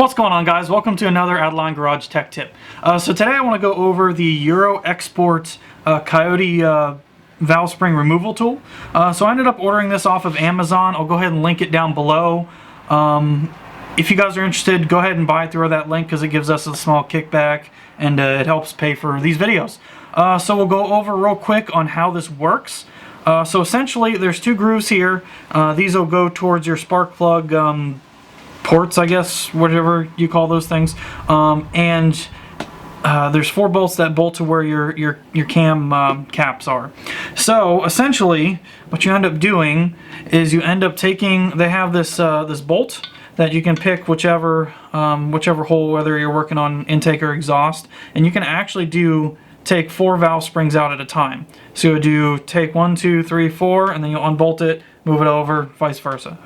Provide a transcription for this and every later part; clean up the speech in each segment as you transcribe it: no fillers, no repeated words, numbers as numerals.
What's going on, guys? Welcome to another Adeline Garage Tech Tip. So today I want to go over the EuroeXport Coyote valve spring removal tool. So I ended up ordering this off of Amazon. I'll go ahead and link it down below. If you guys are interested, go ahead and buy it through that link because it gives us a small kickback and it helps pay for these videos. So we'll go over real quick on how this works. So essentially there's two grooves here. These will go towards your spark plug ports, I guess, whatever you call those things, and there's 4 bolts that bolt to where your cam caps are. So essentially what you end up doing is you end up taking, they have this this bolt that you can pick whichever hole, whether you're working on intake or exhaust, and you can actually take 4 valve springs out at a time. So you'll take 1, 2, 3, 4, and then you'll unbolt it, move it over, vice versa.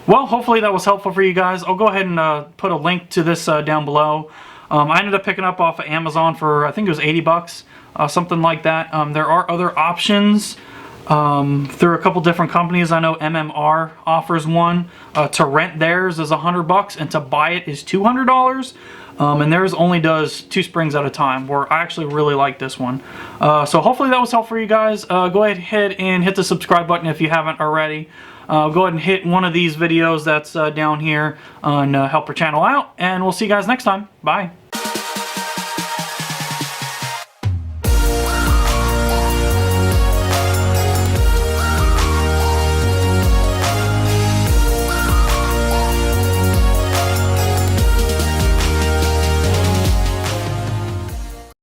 Well, hopefully that was helpful for you guys. I'll go ahead and put a link to this down below. I ended up picking up off of Amazon for, I think it was 80 bucks, something like that. There are other options through a couple different companies. I know MMR offers one. To rent theirs is 100 bucks, and to buy it is $200. And theirs only does 2 springs at a time, where I actually really like this one. So hopefully that was helpful for you guys. Go ahead and hit the subscribe button if you haven't already. Go ahead and hit one of these videos that's down here and help our channel out, and we'll see you guys next time. Bye.